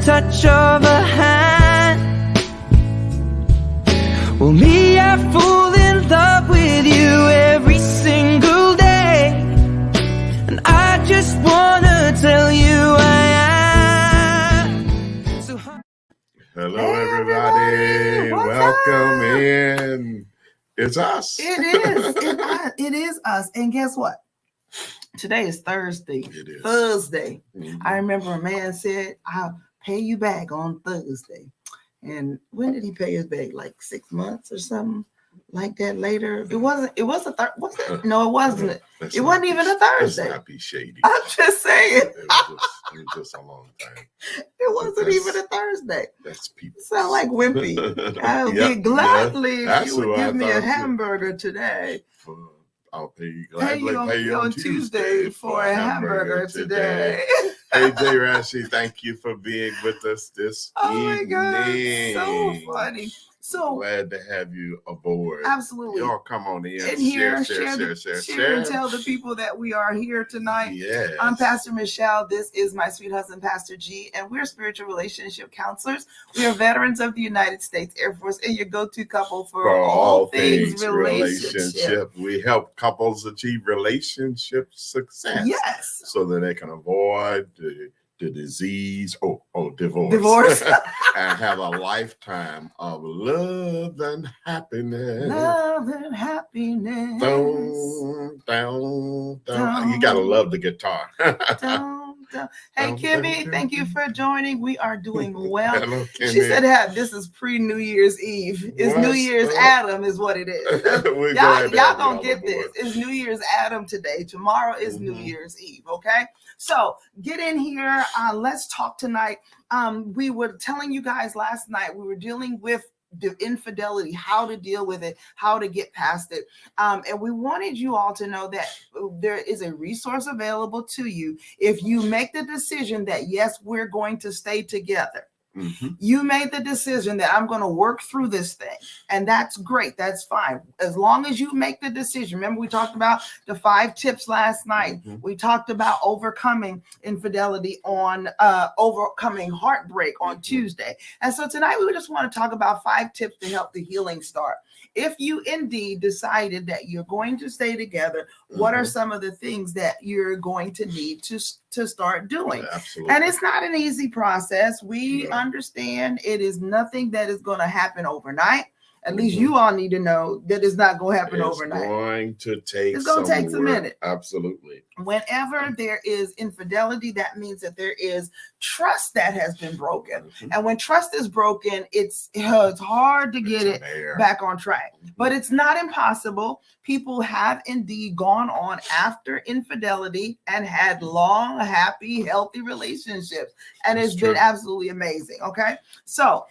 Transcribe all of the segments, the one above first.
touch of a hand. Well, me, I fall in love with you every single day, and I just wanna tell you I am. So hello, Hey, everybody. What's Welcome up? in. It's us. It is. It is us. And guess what? Today is Thursday. It is. Thursday. Mhm. I remember a man said, I'll pay you back on Thursday. And when did he pay us back? Like 6 months or something like that later? It wasn't. It was a was it? No, it wasn't. It wasn't even a Thursday. Let's not be shady. I'm just saying. It was just a long time. It wasn't even a Thursday. That's people. Sound like wimpy. I'll Yep, be gladly yeah, if you would give me a hamburger today. I'll pay you gladly. Pay you on Tuesday for a hamburger today. Hey, J. Rashi, thank you for being with us this evening. Oh my God, so funny. So glad to have you aboard. Absolutely. Y'all come on in. And here, share, and tell the people that we are here tonight. Yes. I'm Pastor Michelle. This is my sweet husband, Pastor G, and we're spiritual relationship counselors. We are veterans of the United States Air Force and your go-to couple for all things relationship. We help couples achieve relationship success. Yes. So that they can avoid the disease, divorce. And have a lifetime of love and happiness. Love and happiness. You gotta love the guitar. Hey, Kimmy, thank you for joining. We are doing well. Hello, she said, this is pre-New Year's Eve. It's New Year's Adam is what it is. y'all gonna get this. It's New Year's Adam today. Tomorrow is New Year's Eve, okay? So get in here. Let's talk tonight. We were telling you guys last night, we were dealing with the infidelity, how to deal with it, how to get past it. And we wanted you all to know that there is a resource available to you. If you make the decision that, yes, we're going to stay together. Mm-hmm. You made the decision that I'm going to work through this thing. And that's great. That's fine. As long as you make the decision. Remember, we talked about the 5 tips last night. Mm-hmm. We talked about overcoming infidelity on overcoming heartbreak on Tuesday. And so tonight we just want to talk about 5 tips to help the healing start. If you indeed decided that you're going to stay together, what are some of the things that you're going to need to start doing? Absolutely. And it's not an easy process. We understand it is nothing that is going to happen overnight. At least you all need to know that it's not going to happen overnight. It's going to take some minute. Absolutely. Whenever there is infidelity, that means that there is trust that has been broken. Mm-hmm. And when trust is broken, it's hard to get it back on track. Mm-hmm. But it's not impossible. People have indeed gone on after infidelity and had long, happy, healthy relationships. And it's been absolutely amazing. Okay. So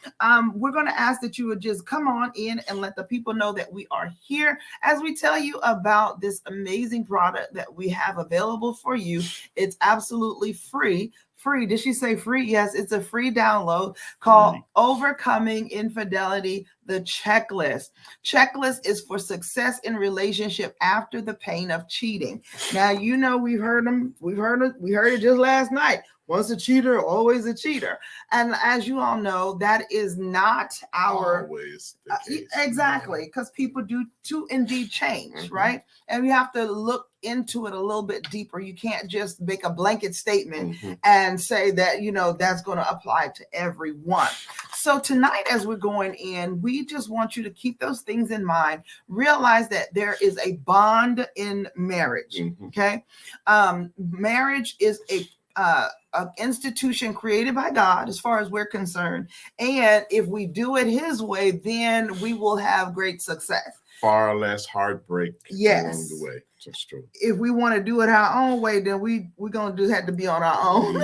we're going to ask that you would just come on in and let the people know that we are here as we tell you about this amazing product that we have available for you. It's absolutely free. Free. Did she say free? Yes, it's a free download called Overcoming Infidelity, the Checklist. Checklist is for success in relationship after the pain of cheating. Now, you know, we heard it just last night. Once a cheater, always a cheater. And as you all know, that is not always the case. Exactly, because people do indeed change, right? And we have to look into it a little bit deeper. You can't just make a blanket statement and say that, you know, that's going to apply to everyone. So tonight, as we're going in, we just want you to keep those things in mind. Realize that there is a bond in marriage, okay? Marriage is an institution created by God, as far as we're concerned. And if we do it His way, then we will have great success. Far less heartbreak along the way. That's true. If we want to do it our own way, then we're going to just have to be on our own.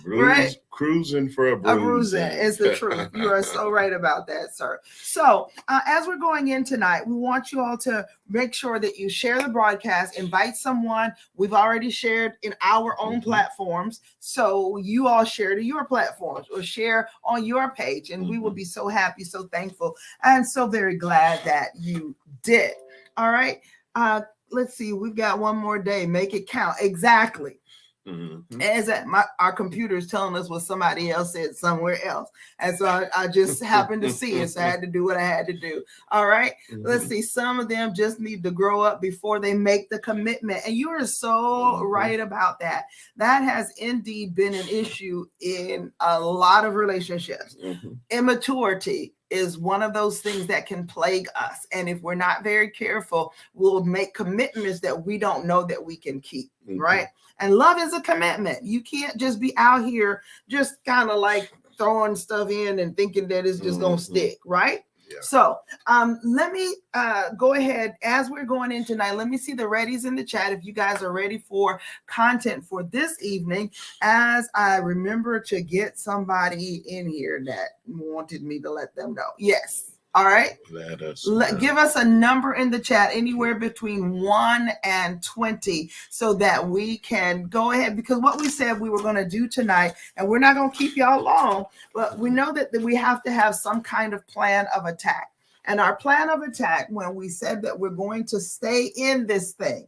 Right? Cruising for a bruising. It's the truth. You are so right about that, sir. So as we're going in tonight, we want you all to make sure that you share the broadcast, invite someone. We've already shared in our own platforms. So you all share to your platforms or share on your page. And we will be so happy, so thankful, and so very glad that you did. All right. Let's see. We've got one more day. Make it count. Exactly. Is that our computer is telling us what somebody else said somewhere else. And so I just happened to see it. So I had to do what I had to do. All right. Let's see. Some of them just need to grow up before they make the commitment. And you are so right about that. That has indeed been an issue in a lot of relationships. Immaturity is one of those things that can plague us. And if we're not very careful, we'll make commitments that we don't know that we can keep. Right. And love is a commitment. You can't just be out here just kind of like throwing stuff in and thinking that it's just going to stick, right? Yeah. So let me go ahead as we're going in tonight. Let me see the readies in the chat if you guys are ready for content for this evening, as I remember to get somebody in here that wanted me to let them know. Yes. All right. Let us give us a number in the chat, anywhere between 1 and 20, so that we can go ahead, because what we said we were going to do tonight, and we're not going to keep y'all long, but we know that we have to have some kind of plan of attack. And our plan of attack, when we said that we're going to stay in this thing,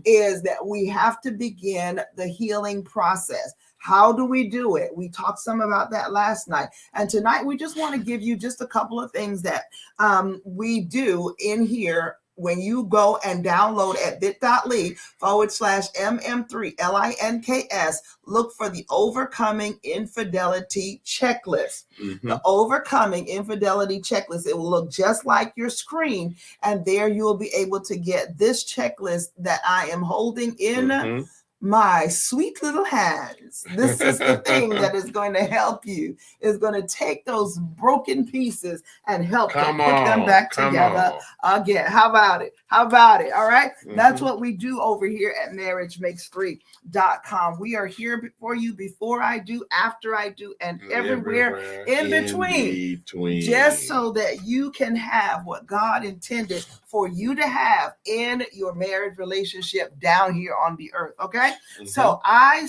is that we have to begin the healing process. How do we do it? We talked some about that last night. And tonight, we just want to give you just a couple of things that we do in here. When you go and download at bit.ly/MM3LINKS, look for the Overcoming Infidelity Checklist. The Overcoming Infidelity Checklist. It will look just like your screen. And there you'll be able to get this checklist that I am holding in my sweet little hands. This is the thing that is going to help you. Is going to take those broken pieces and help to put them back together again. How about it? How about it? All right. That's what we do over here at marriagemakes3.com. We are here for you before I do, after I do, and everywhere in between. Just so that you can have what God intended for you to have in your marriage relationship down here on the earth. Okay. So I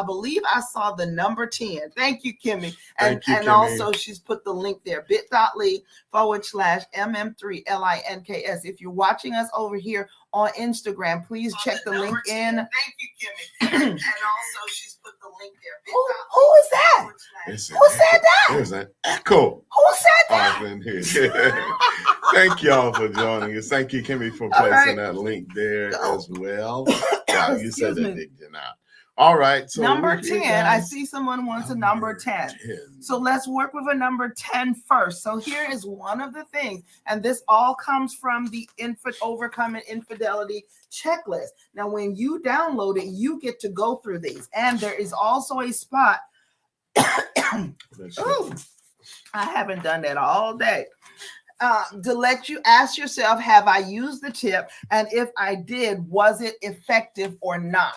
believe I saw the number 10. Thank you, Kimmy. And Kimmy. Also she's put the link there, bit.ly/MM3LINKS. If you're watching us over here on Instagram, please check the link in. Thank you, Kimmy. And also she's put the link there. Who is that? Who said that? There's an echo. Who said that? Thank y'all for joining us. Thank you, Kimmy, for placing that link there as well. Wow, you said that, didn't you? Now. All right. So number 10. I see someone wants a number 10. So let's work with a number 10 first. So here is one of the things, and this all comes from the Overcoming Infidelity Checklist. Now, when you download it, you get to go through these, and there is also a spot. Ooh, I haven't done that all day. To let you ask yourself, have I used the tip? And if I did, was it effective or not?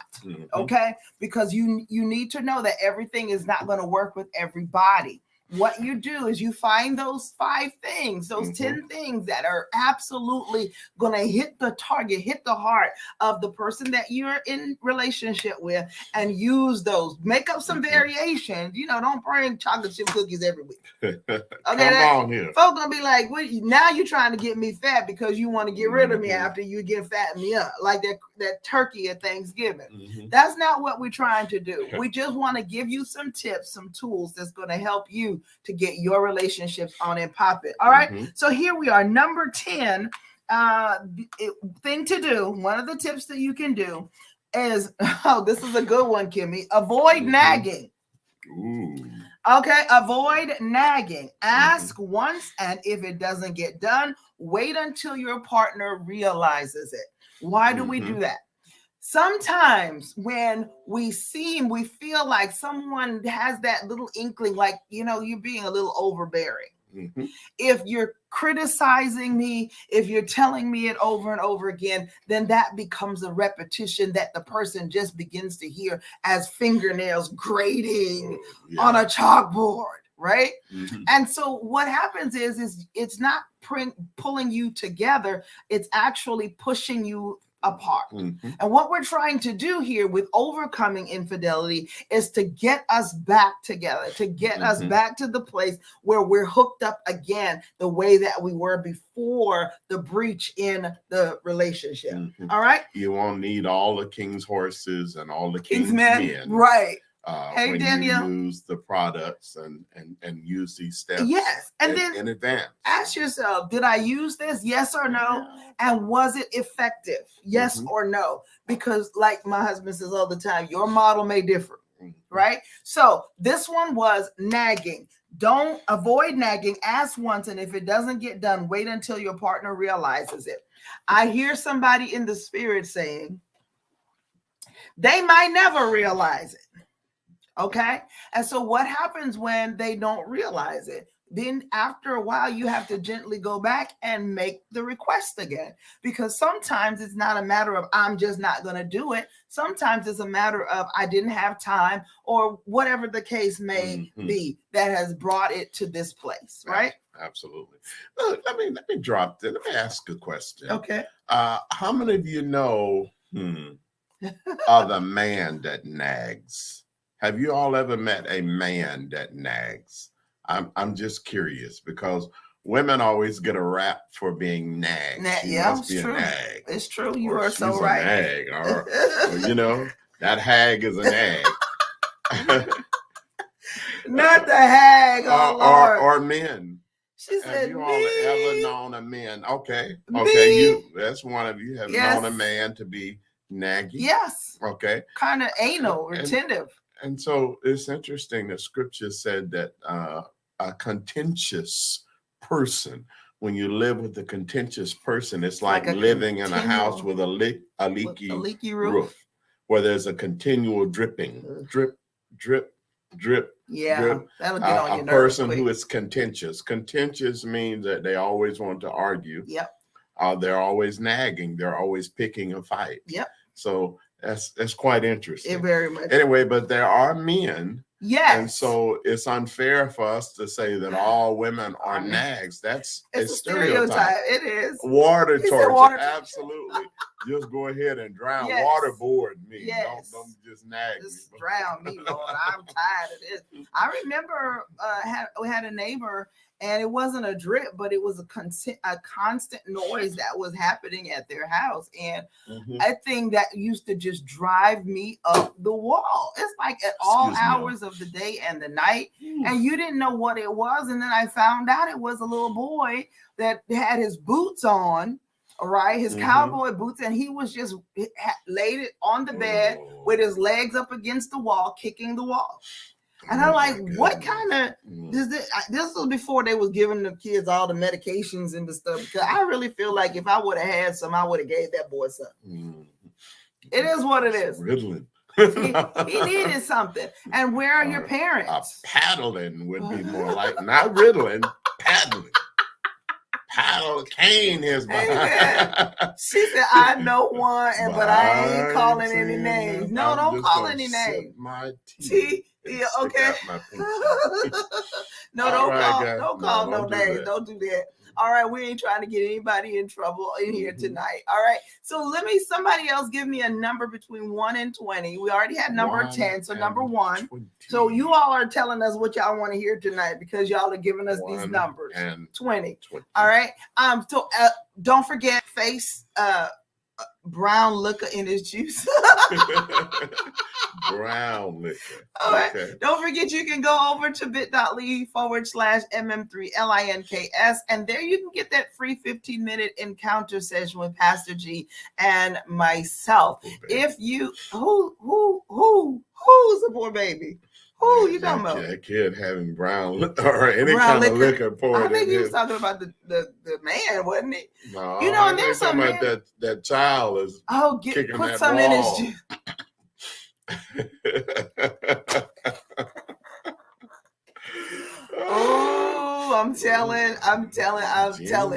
Okay? Because you need to know that everything is not going to work with everybody. What you do is you find those 5 things, those 10 things that are absolutely going to hit the target, hit the heart of the person that you're in relationship with, and use those. Make up some variations. You know, don't bring chocolate chip cookies every week. Okay, come on here. Folks gonna be like, "What? Now you're trying to get me fat because you want to get rid of me after you get fattened me up, like that turkey at Thanksgiving." That's not what we're trying to do. We just want to give you some tips, some tools that's going to help you to get your relationships on and popping. All right. So here we are. Number 10 thing to do. One of the tips that you can do is, this is a good one, Kimmy. Avoid nagging. Okay. Avoid nagging. Ask once, and if it doesn't get done, wait until your partner realizes it. Why do we do that? Sometimes when we feel like someone has that little inkling, like, you're being a little overbearing. If you're criticizing me, if you're telling me it over and over again, then that becomes a repetition that the person just begins to hear as fingernails grating on a chalkboard. Right. And so what happens is it's not pulling you together. It's actually pushing you apart. And what we're trying to do here with overcoming infidelity is to get us back together, to get us back to the place where we're hooked up again the way that we were before the breach in the relationship. All right? You won't need all the king's horses and all the king's men. Right. Hey, when Daniel, you use the products and use these steps, yes, and then in advance. Ask yourself, did I use this? Yes or no? And was it effective? Yes or no? Because like my husband says all the time, your model may differ, right? So this one was nagging. Don't avoid nagging. Ask once, and if it doesn't get done, wait until your partner realizes it. I hear somebody in the spirit saying, they might never realize it. Okay. And so what happens when they don't realize it? Then after a while, you have to gently go back and make the request again, because sometimes it's not a matter of I'm just not going to do it. Sometimes it's a matter of I didn't have time or whatever the case may be that has brought it to this place. Right. Absolutely. Look, let me drop this. Let me ask a question. Okay. How many of you know of a man that nags? Have you all ever met a man that nags? I'm just curious because women always get a rap for being nagged. It's true. It's true. You are so right. Nag, or, you know, that hag is a nag. Not the hag, or men. She said, have you all ever known a man? Okay, me? That's one of you have known a man to be naggy. Yes. Okay. Kind of anal, retentive. And so it's interesting that scripture said that a contentious person, when you live with a contentious person, it's like living in a house with a leaky roof, where there's a continual dripping, drip, drip, drip. Yeah, drip. That'll get on your nerves. A person who is contentious. Contentious means that they always want to argue. Yep. They're always nagging. They're always picking a fight. Yep. So that's quite interesting. It very much. Anyway, but there are men. Yes. And so it's unfair for us to say that all women are nags. That's a stereotype. It is. Water torture. Absolutely. Just go ahead and drown. Yes. Waterboard me. Yes. Don't just nag just me. Drown me, Lord. I'm tired of this. I remember we had a neighbor, and it wasn't a drip, but it was a constant noise that was happening at their house. And a thing that used to just drive me up the wall. It's like at all hours of the day and the night. And you didn't know what it was. And then I found out it was a little boy that had his boots on, all right, his cowboy boots. And he was just laid it on the bed with his legs up against the wall, kicking the wall. And I'm like, what kind of this was before they was giving the kids all the medications and the stuff. Because I really feel like if I would have had some, I would have gave that boy some. It is what it is. Ritalin. he needed something. And where are your parents? Paddling would be more like, not Ritalin, paddling. Paddle cane his behind. She said, I know one, but I ain't calling any names. No, don't call any names. My teeth. Yeah, okay. No, don't call no names. Don't do that. All right, we ain't trying to get anybody in trouble in here tonight. All right, so somebody else give me a number between 1 and 20. We already had number 10, so number 1. 20. So you all are telling us what y'all want to hear tonight because y'all are giving us these numbers. And 20. All right. So don't forget face brown liquor in his juice. Brown liquor. All right. Okay. Don't forget you can go over to bit.ly/MM3LINKS, and there you can get that free 15-minute encounter session with Pastor G and myself. If you who's the poor baby? Who you talking about? That kid having brown or any kind of liquor poured. I think he was talking about the man, wasn't he? No, you know, and there's some about that child is put some in his juice. I'm telling.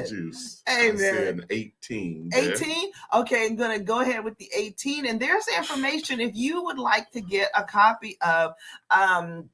Juice. Hey, I man. said 18. there. 18? Okay, I'm going to go ahead with the 18. And there's information if you would like to get a copy of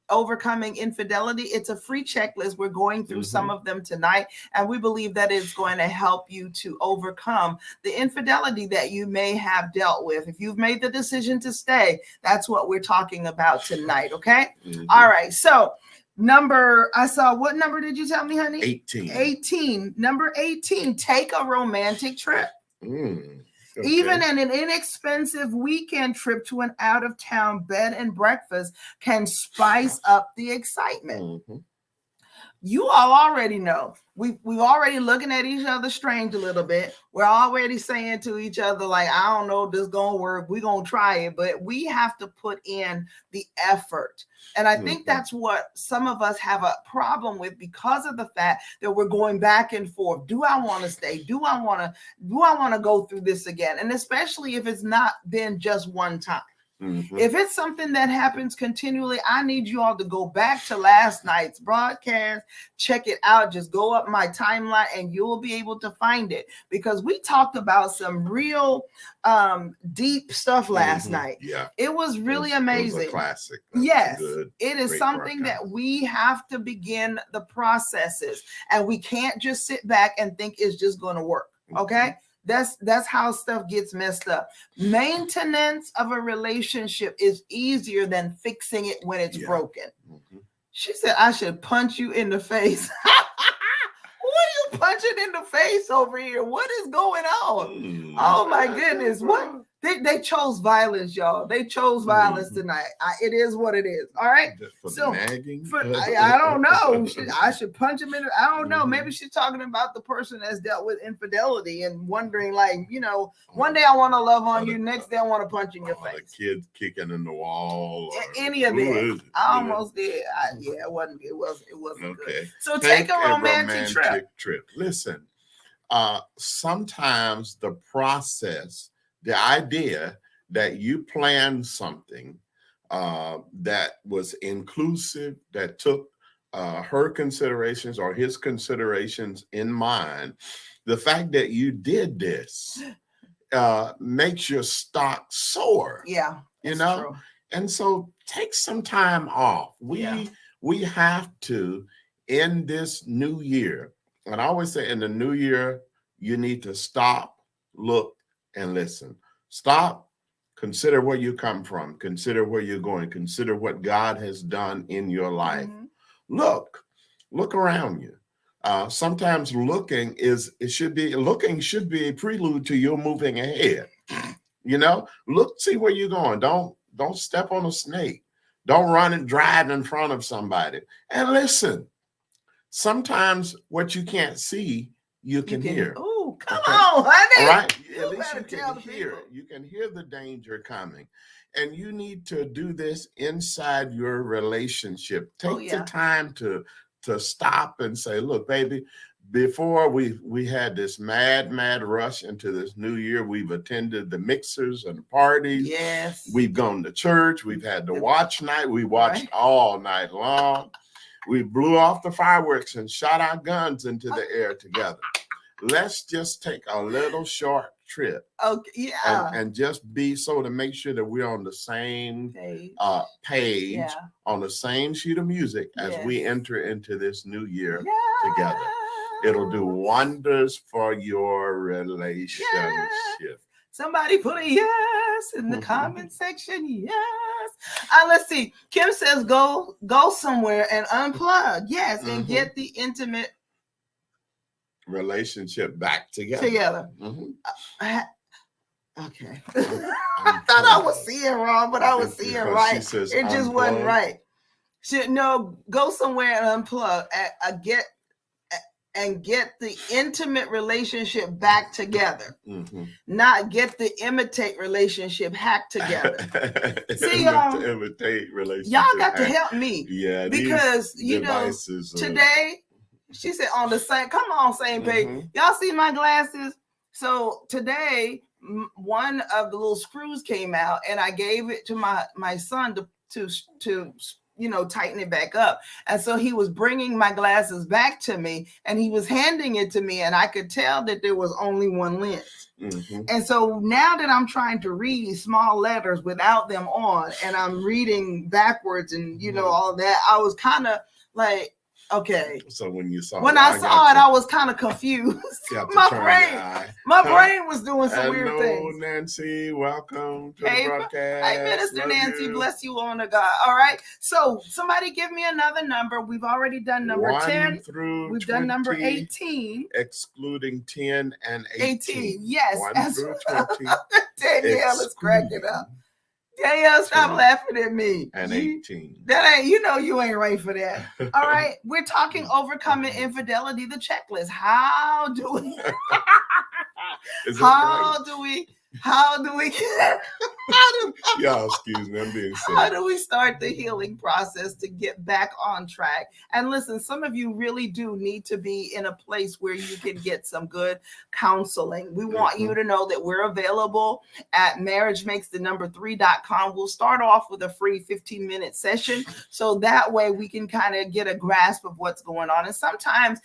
Overcoming Infidelity. It's a free checklist. We're going through some of them tonight, and we believe that it's going to help you to overcome the infidelity that you may have dealt with. If you've made the decision to stay, that's what we're talking about tonight, okay? All right, so what number did you tell me, honey? 18. 18. Number 18, take a romantic trip. Okay. Even an inexpensive weekend trip to an out-of-town bed and breakfast can spice up the excitement. You all already know. We've already looking at each other strange a little bit. We're already saying to each other, like, I don't know if this is going to work. We're going to try it. But we have to put in the effort. And I think that's what some of us have a problem with because of the fact that we're going back and forth. Do I want to stay? Do I want to go through this again? And especially if it's not been just one time. If it's something that happens continually, I need you all to go back to last night's broadcast, check it out, just go up my timeline and you'll be able to find it, because we talked about some real deep stuff last night. Yeah, it was really amazing. It was a classic. Yes, it is something that we have to begin the processes, and we can't just sit back and think it's just going to work. Okay. That's how stuff gets messed up. Maintenance of a relationship is easier than fixing it when it's broken. She said, I should punch you in the face. What are you punching in the face over here? What is going on? Oh my goodness. What? They chose violence, y'all. They chose violence tonight. It is what it is. All right. So nagging. I don't know. I should punch him in. I don't know. Maybe she's talking about the person that's dealt with infidelity and wondering, like, one day I want to love on you, next day I want to punch in your face. The kids kicking in the wall. Any of that. I almost did. It wasn't. It wasn't good. So take a romantic trip. Listen, sometimes the process, the idea that you planned something that was inclusive, that took her considerations or his considerations in mind, the fact that you did this makes your stock soar. Yeah, true. And so take some time off. We have to, in this new year, and I always say in the new year, you need to stop, look, and listen. Stop, consider where you come from, consider where you're going, consider what God has done in your life. Look around you. Sometimes looking should be a prelude to your moving ahead. Look, see where you're going. Don't step on a snake. Don't run and drive in front of somebody. And listen, sometimes what you can't see, you can hear. Oh, come on, honey. All right. At least you can hear it. You can hear the danger coming. And you need to do this inside your relationship. Take the time to stop and say, look, baby, before we had this mad rush into this new year, we've attended the mixers and the parties. Yes. We've gone to church. We've had the watch night. We watched all night long. We blew off the fireworks and shot our guns into the air together. Let's just take a little short trip. Okay, yeah. And just be so to make sure that we're on the same page, on the same sheet of music as we enter into this new year together. It'll do wonders for your relationship. Somebody put a yes in the comment section. Yes. Let's see. Kim says go somewhere and unplug. Yes, and get the intimate relationship back together. Okay. I thought I was seeing wrong, but I was seeing right. It just wasn't right. Go somewhere and unplug and get the intimate relationship back together. Not get the imitate relationship hacked together. See, imitate relationship. Y'all got to help me. Yeah, because today, she said on the same page. Y'all see my glasses? So today, one of the little screws came out, and I gave it to my son to tighten it back up. And so he was bringing my glasses back to me, and he was handing it to me, and I could tell that there was only one lens. Mm-hmm. And so now that I'm trying to read small letters without them on, and I'm reading backwards and all that, I was kind of like, okay. So when you saw I was kind of confused. My brain was doing some weird things. Hello, Nancy. Welcome to the broadcast. Hey, Minister Nancy. Bless you, woman of God. All right. So somebody give me another number. We've already done number 10 through We've 20, done number 18. Excluding 10 and 18. Yes. 1 through 20. Danielle is cracking up. Danielle, stop laughing at me. And 18. That ain't, you ain't right for that. All right. We're talking overcoming infidelity, the checklist. How do we Y'all, excuse me, I'm being silly. How do we start the healing process to get back on track? And listen, some of you really do need to be in a place where you can get some good counseling. We want you to know that we're available at marriagemakesthenumber3.com. We'll start off with a free 15-minute session, so that way we can kind of get a grasp of what's going on. And sometimes,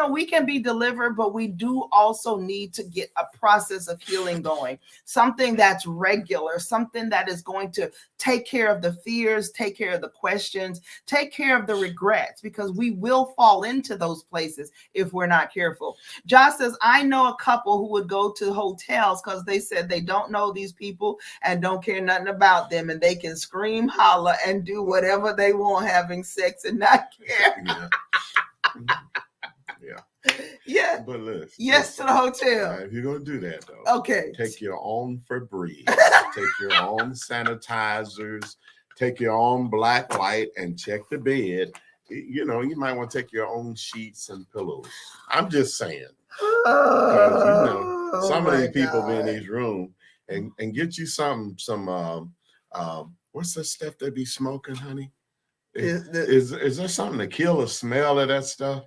we can be delivered, but we do also need to get a process of healing going. Something that's regular, something that is going to take care of the fears, take care of the questions, take care of the regrets, because we will fall into those places if we're not careful. Josh says, I know a couple who would go to hotels because they said they don't know these people and don't care nothing about them, and they can scream, holler, and do whatever they want having sex and not care. Yeah. But listen. Yes to the hotel. If you're going to do that, though. Okay. Take your own Febreze. Take your own sanitizers. Take your own black light and check the bed. You might want to take your own sheets and pillows. I'm just saying. Because, some of these people be in these rooms and get you some what's the stuff they be smoking, honey? Is there something to kill the smell of that stuff?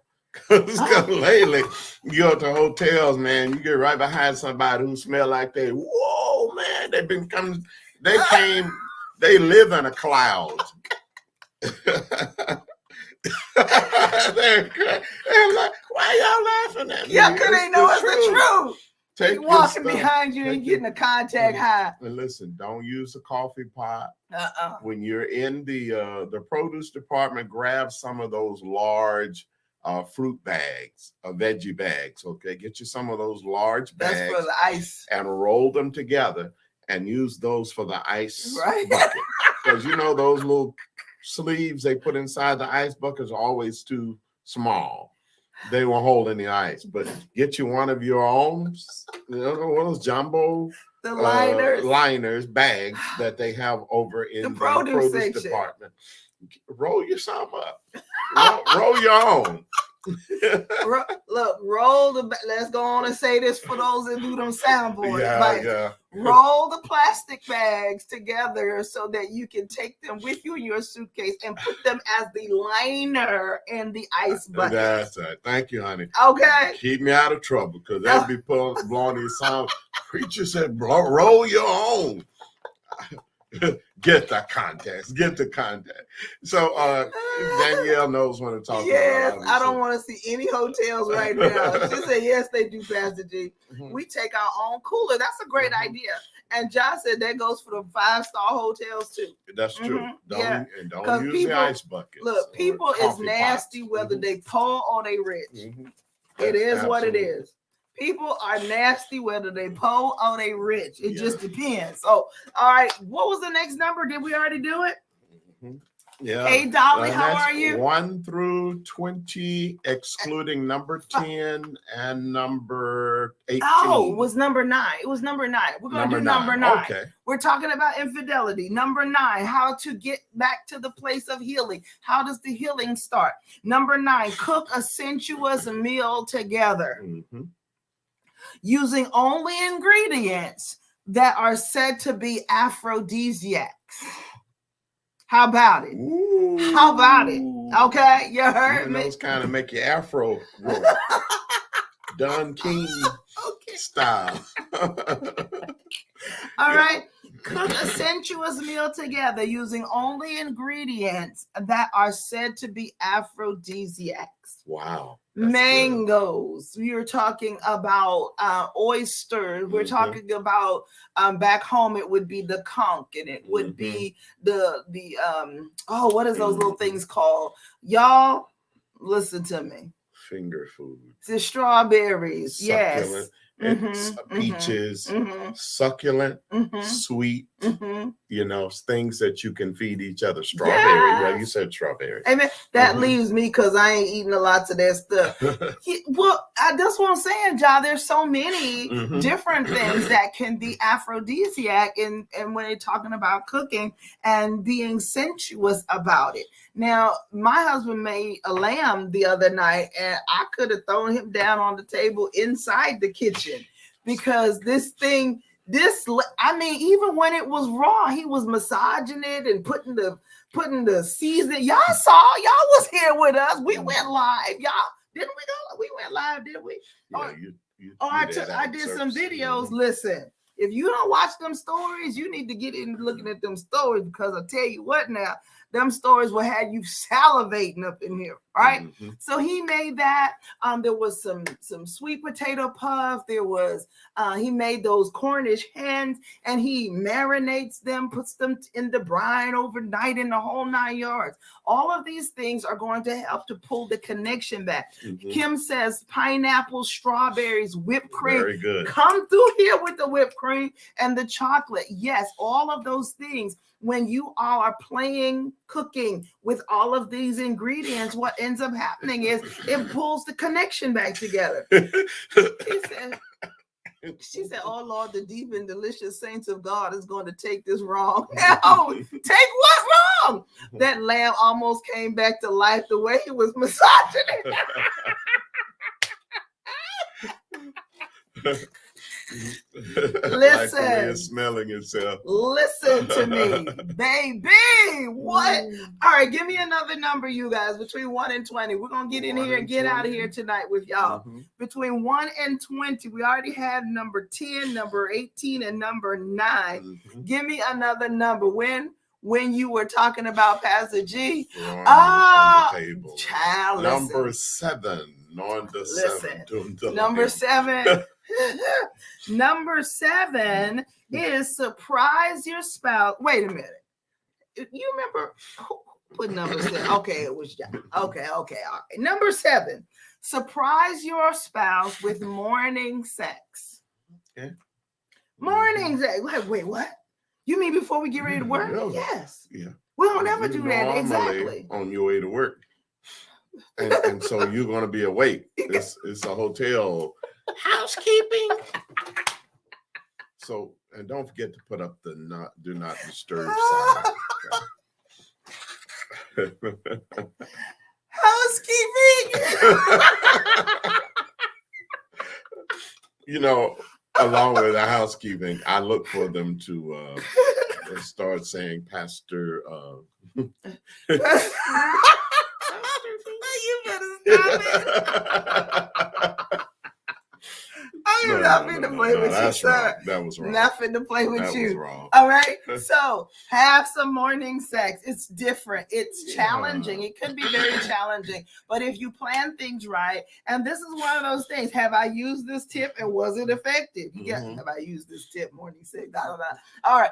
Because lately, you go to hotels, man, you get right behind somebody who smell like they, whoa, man, they live in a cloud. They're like, why y'all laughing at me? Yeah, because they know it's the truth. Take walking behind you and getting a contact high. And listen, don't use a coffee pot. When you're in the produce department, grab some of those large fruit bags, veggie bags. Okay, get you some of those large bags. That's for the ice. And roll them together and use those for the ice bucket. Because those little sleeves they put inside the ice buckets are always too small. They won't hold any ice. But get you one of your own, one of those jumbo liners bags that they have over in the produce department. Roll your some up. Roll your own. Let's go on and say this for those that do them soundboards. Roll the plastic bags together so that you can take them with you in your suitcase and put them as the liner in the ice bucket. That's right. Thank you, honey. Okay. Keep me out of trouble, because they'll be blowing these sounds. Preacher said, roll your own. Get the context. So Danielle knows what I'm talking about. Yes, I don't want to see any hotels right now. She said, yes, they do, Pastor G. We take our own cooler. That's a great idea. And Josh said that goes for the 5-star hotels too. That's true. Don't use the ice buckets. Look, people is nasty whether they poor or they rich. It is what it is. People are nasty whether they poor or they rich. It just depends. So, all right. What was the next number? Did we already do it? Yeah. Hey, Dolly, how are you? 1 through 20, excluding number 10 and number 18. Oh, it was number 9. It was number 9. We're going to do number 9. Okay. We're talking about infidelity. Number 9, how to get back to the place of healing. How does the healing start? Number 9, cook a sensuous meal together. Using only ingredients that are said to be aphrodisiacs. How about it? Ooh. How about it? Okay, you heard me. Those kind of make your afro grow. Don King style. All right. Cook a sensuous meal together using only ingredients that are said to be aphrodisiacs. Wow. Mangoes. We are talking about oysters. We're talking about back home. It would be the conch, and it would be the what is those little things called? Y'all, listen to me. Finger food. The strawberries. Succulent. Yes. Peaches, succulent, sweet, things that you can feed each other. Strawberry. Yeah, you said strawberry. Amen. That leaves me because I ain't eating a lot of that stuff. That's what I'm saying, John. There's so many different things that can be aphrodisiac, and when they're talking about cooking and being sensuous about it. Now, my husband made a lamb the other night, and I could have thrown him down on the table inside the kitchen because even when it was raw, he was massaging it and putting the seasoning. Y'all was here with us. We went live. Y'all, didn't we go? We went live, didn't we? Yeah, I did some videos. Listen, if you don't watch them stories, you need to get in looking at them stories, because I tell you what now, them stories will have you salivating up in here, right? So he made that. There was some sweet potato puff. There was he made those Cornish hens, and he marinates them, puts them in the brine overnight, in the whole 9 yards. All of these things are going to help to pull the connection back. Kim says pineapple, strawberries, whipped cream. Very good. Come through here with the whipped cream and the chocolate. Yes, all of those things. When you all are playing cooking with all of these ingredients, what ends up happening is it pulls the connection back together. She said, "Oh Lord, the deep and delicious saints of God is going to take this wrong." No, take what wrong? That lamb almost came back to life the way he was massaging it. Listen, like it's smelling itself. Listen to me, baby. What? All right, give me another number, you guys. Between 1 and 20, we're gonna get in here and get 20. Out of here tonight with y'all. Between 1 and 20, we already had number 10, number 18, and number 9. Give me another number. When you were talking about Pastor G, on the table. Child, number 7 on the listen. Number 7. Number 7 is surprise your spouse. Wait a minute. You remember who put number 7? Okay, it was John. Okay. All right. Number 7, surprise your spouse with morning sex. Okay. Morning sex. Wait, what? You mean before we get ready to work? Yes. Yeah. We don't ever do that. Exactly. On your way to work. And so you're going to be awake. It's a hotel. Housekeeping. So, and don't forget to put up the do not disturb sign. Housekeeping. Along with the housekeeping, I look for them to start saying Pastor. You better stop it. I'm not finna play with you, sir. That was wrong. Not finna play with you. Was wrong. All right. So have some morning sex. It's different. It's challenging. It could be very challenging. But if you plan things right, and this is one of those things, have I used this tip and was it effective? Have I used this tip? Morning sex. All right.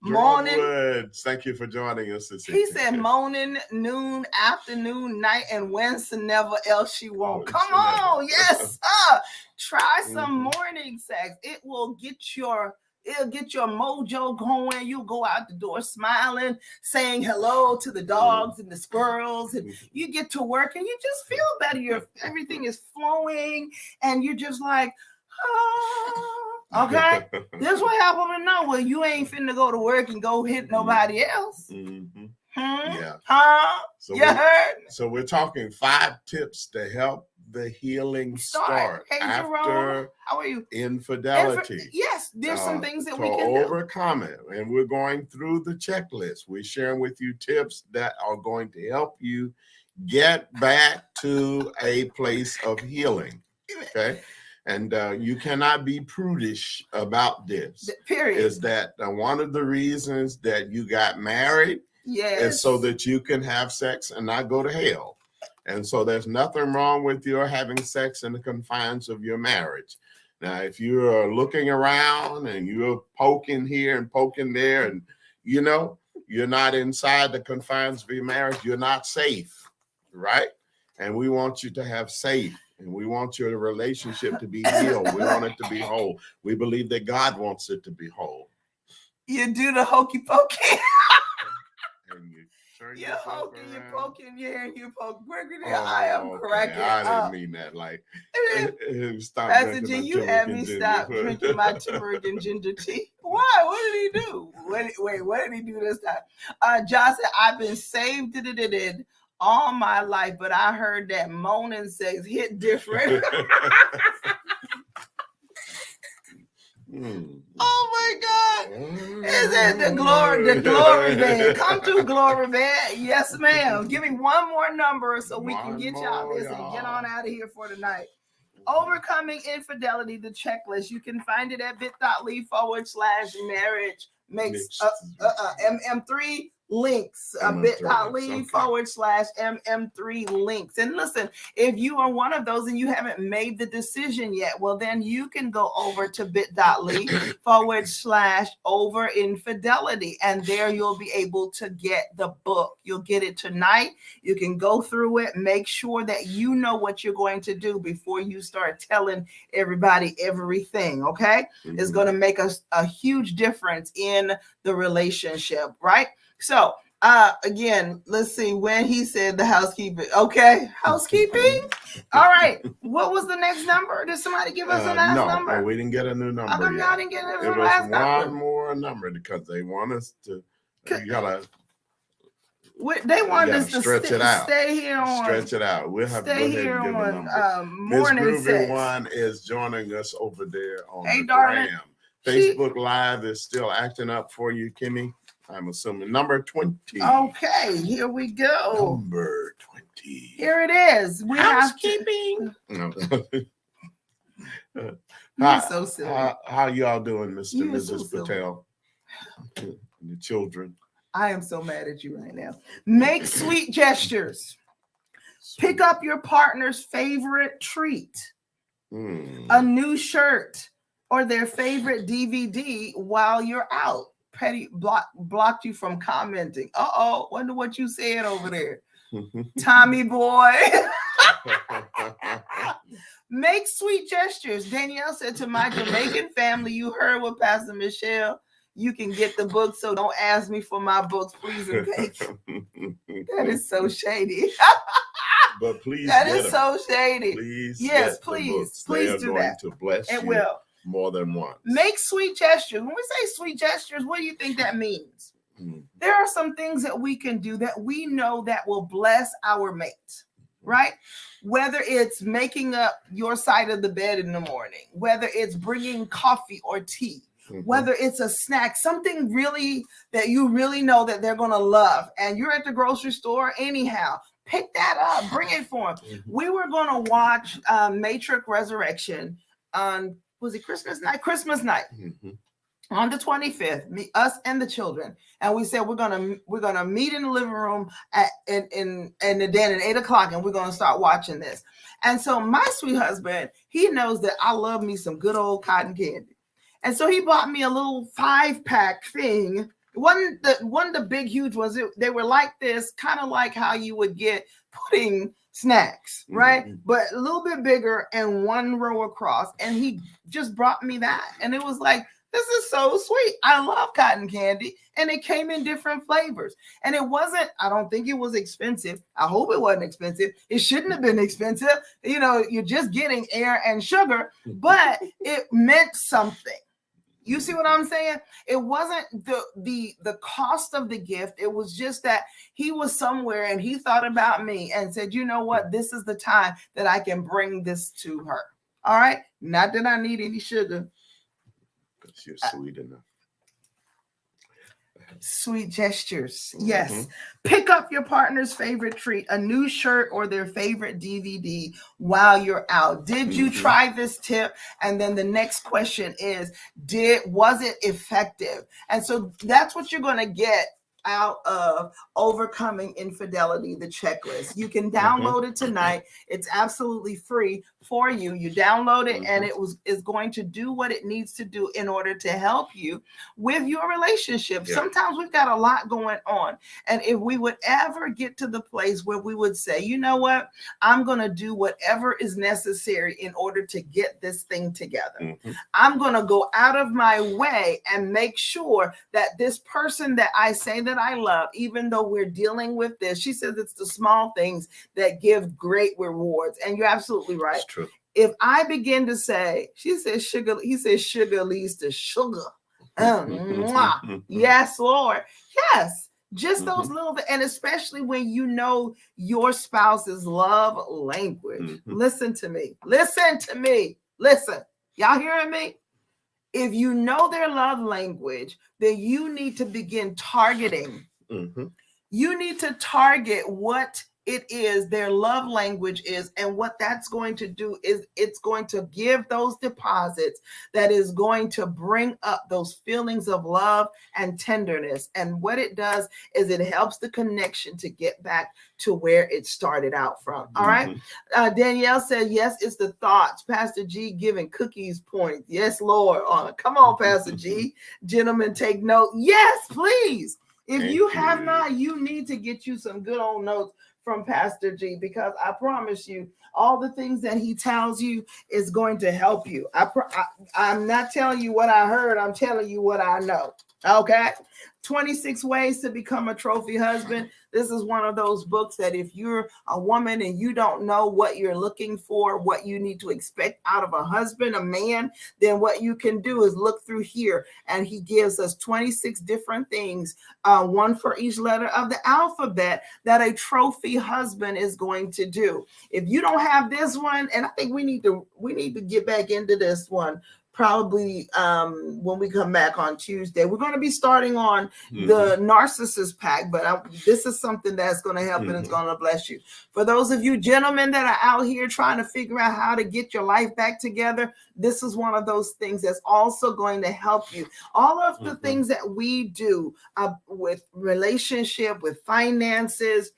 Morning. Thank you for joining us this evening. He said morning, noon, afternoon, night, and whenever else she won't. Come on, yes, sir. Try some morning sex. It'll get your mojo going. You'll go out the door smiling, saying hello to the dogs and the squirrels, and you get to work and you just feel better. Everything is flowing, and you're just like, oh. Okay, this is what happened to know. Well, you ain't finna go to work and go hit nobody else. Yeah. So you heard? So we're talking 5 tips to help the healing start hey, after Jerome, how are you? Infidelity. Yes, there's some things that we can overcome it, and we're going through the checklist. We're sharing with you tips that are going to help you get back to a place of healing. Okay. And you cannot be prudish about this. Period. Is that one of the reasons that you got married? Yes. Is so that you can have sex and not go to hell. And so there's nothing wrong with your having sex in the confines of your marriage. Now, if you're looking around and you're poking here and poking there, and you're not inside the confines of your marriage, you're not safe, right? And we want you to have safe, and we want your relationship to be healed. We want it to be whole. We believe that God wants it to be whole. You do the hokey pokey. And you turn You're yourself poking, around. you're poking here, and you poke. Oh, I am cracking I didn't up. mean that. Like, stop Pastor drinking G, my you turmeric had and me ginger. stop drinking my turmeric and ginger tea. Why? What did he do? Wait, what did he do this time? Josh said, I've been saved all my life, but I heard that moaning sex hit different. Oh my God. Is it the glory band? Come to glory band. Yes, ma'am. Give me one more number so we can get y'all this and get on out of here for tonight. Overcoming Infidelity, the checklist. You can find it at bit.ly/marriage makes MM3 links, bit.ly/MM3 links. And listen, if you are one of those and you haven't made the decision yet, well, then you can go over to bit.ly/overinfidelity. And there you'll be able to get the book. You'll get it tonight. You can go through it. Make sure that you know what you're going to do before you start telling everybody everything, okay? Mm-hmm. It's going to make a huge difference in the relationship, right? So, again, let's see when he said the housekeeping. Okay, housekeeping. All right. What was the next number? Did somebody give us a last number? No, we didn't get a new number. How come y'all didn't get a last number? It was one more number because they want us to. You gotta. They want us to stretch it out. Stay here on. Stretch it out. We'll have to go ahead and give a number. Miss Groovy One is joining us over there on the gram. Facebook Live is still acting up for you, Kimmy. I'm assuming number 20. Okay, here we go. Number 20. Here it is. We housekeeping. You're so silly. How y'all doing, Mr. and Mrs. Patel? And the children. I am so mad at you right now. Make sweet gestures. Pick up your partner's favorite treat. A new shirt or their favorite DVD while you're out. Petty blocked you from commenting. Wonder what you said over there. Tommy boy. Make sweet gestures. Danielle said to my Jamaican family, you heard what Pastor Michelle, you can get the book, so don't ask me for my books, please and thank you. That is so shady. But please, that is so shady. Please, yes, please do that. Going to bless it you will more than once. Make sweet gestures. When we say sweet gestures, what do you think that means? There are some things that we can do that we know that will bless our mate, right? Whether it's making up your side of the bed in the morning, whether it's bringing coffee or tea, whether it's a snack, something really that you really know that they're going to love, and you're at the grocery store anyhow, pick that up, bring it for them. We were going to watch Matrix Resurrection on, was it Christmas night? Christmas night. On the 25th, us and the children, and we said we're gonna meet in the living room and then at 8:00, and we're gonna start watching this. And so my sweet husband, he knows that I love me some good old cotton candy, and so he bought me a little 5-pack thing. One of the big huge ones. They were like this, kind of like how you would get pudding snacks, right? But a little bit bigger and one row across. And he just brought me that, and it was like, this is so sweet. I love cotton candy. And it came in different flavors. And it wasn't, I don't think it was expensive. I hope it wasn't expensive. It shouldn't have been expensive. You know, you're just getting air and sugar, but it meant something. You see what I'm saying? It wasn't the cost of the gift. It was just that he was somewhere and he thought about me and said, you know what? This is the time that I can bring this to her. All right. Not that I need any sugar. You're sweet enough. Sweet gestures. Yes. Pick up your partner's favorite treat, a new shirt or their favorite DVD while you're out. Did you try this tip? And then the next question is, was it effective? And so that's what you're going to get out of Overcoming Infidelity, the checklist. You can download it tonight. It's absolutely free for you. You download it and is going to do what it needs to do in order to help you with your relationship. Sometimes we've got a lot going on. And if we would ever get to the place where we would say, you know what, I'm going to do whatever is necessary in order to get this thing together. I'm going to go out of my way and make sure that this person that I say that I love, even though we're dealing with this, she says it's the small things that give great rewards. And you're absolutely right. That's true. If I begin to say, he says sugar leads to sugar. Yes, Lord. Yes. Just those little, and especially when you know your spouse's love language. Listen to me. Listen to me. Listen. Y'all hearing me? If you know their love language, then you need to begin targeting. You need to target what it is their love language is, and what that's going to do is it's going to give those deposits that is going to bring up those feelings of love and tenderness. And what it does is it helps the connection to get back to where it started out from. All right. Danielle said, yes, it's the thoughts. Pastor G giving cookies points. Yes, Lord. Come on, Pastor G. Gentlemen, take note. Yes, please. If you have not, you need to get you some good old notes from Pastor G, because I promise you, all the things that he tells you is going to help you. I'm not telling you what I heard. I'm telling you what I know. Okay. 26 Ways to Become a Trophy Husband. This is one of those books that if you're a woman and you don't know what you're looking for, what you need to expect out of a husband, a man, then what you can do is look through here. And he gives us 26 different things, one for each letter of the alphabet, that a trophy husband is going to do. If you don't have this one, and I think we need to get back into this one, probably when we come back on Tuesday. We're going to be starting on the narcissist pack, but this is something that's going to help and it's going to bless you. For those of you gentlemen that are out here trying to figure out how to get your life back together, this is one of those things that's also going to help you. All of the things that we do with relationship, with finances,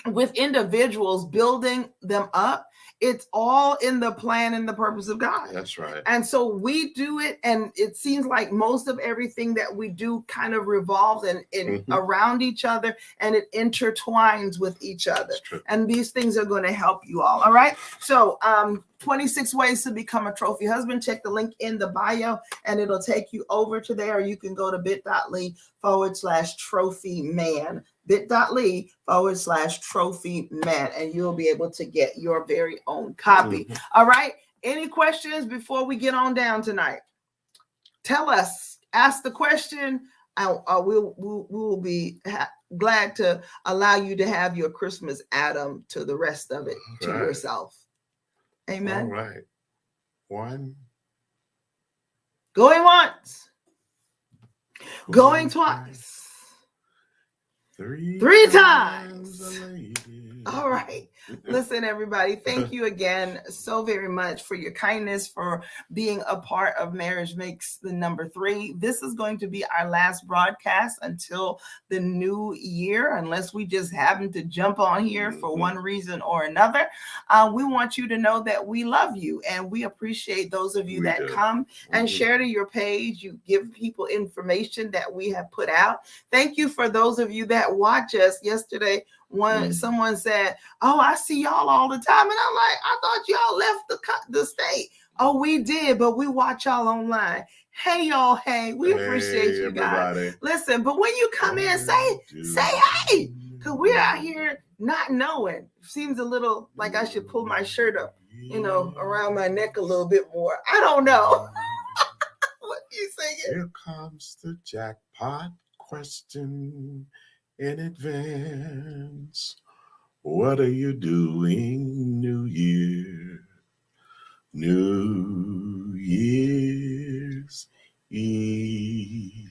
with individuals, building them up, it's all in the plan and the purpose of God. That's right. And so we do it, and it seems like most of everything that we do kind of revolves and around each other, and it intertwines with each other. And these things are going to help you all. All right. So 26 Ways to Become a Trophy Husband. Check the link in the bio and it'll take you over to there. You can go to bit.ly/trophy man. bit.ly/trophy man, and you'll be able to get your very own copy. All right. Any questions before we get on down tonight? Tell us, ask the question. We will be glad to allow you to have your Christmas Adam to the rest of it to yourself. Amen. All right. One. Going once. Going twice. Three times. All right. Listen, everybody, thank you again so very much for your kindness, for being a part of Marriage Makes the Number 3. This is going to be our last broadcast until the new year, unless we just happen to jump on here for one reason or another. We want you to know that we love you, and we appreciate those of you that come and share to your page. You give people information that we have put out. Thank you for those of you that watch us. Yesterday, someone said, "Oh, I see y'all all the time," and I'm like, "I thought y'all left the state." Oh, we did, but we watch y'all online. Hey, y'all. Hey, we appreciate you guys. Listen, but when you come in, say hey, because we're out here not knowing. Seems a little like I should pull my shirt up, around my neck a little bit more. I don't know. What are you saying? Here comes the jackpot question in advance. What are you doing New Year? New Year's Eve.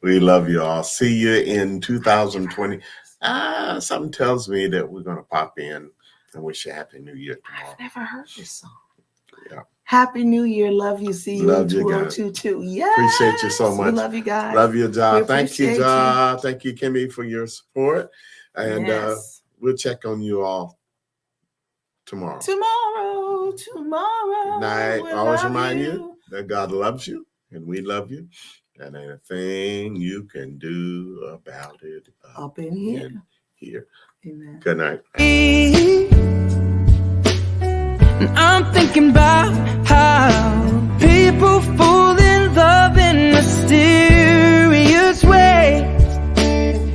We love you all. See you in 2020. Something tells me that we're going to pop in and wish you a Happy New Year tomorrow. I've never heard this song. Yeah. Happy New Year. Love you. See you Love in you guys. 2022. Yes. Appreciate you so much. We love you guys. Love you, Ja. Thank you, appreciate Ja. Thank you, Kimmy, for your support. And Yes. we'll check on you all tomorrow. Tomorrow. Good night. we'll Always love remind you that God loves you and we love you. And ain't a thing you can do about it Up in here. Amen. Good night. And I'm thinking about how people fall in love in mysterious ways.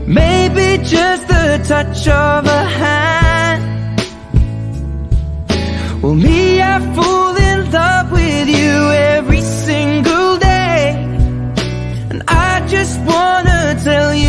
Maybe just the touch of a hand. Well, me, I fall in love with you every single day. And I just wanna tell you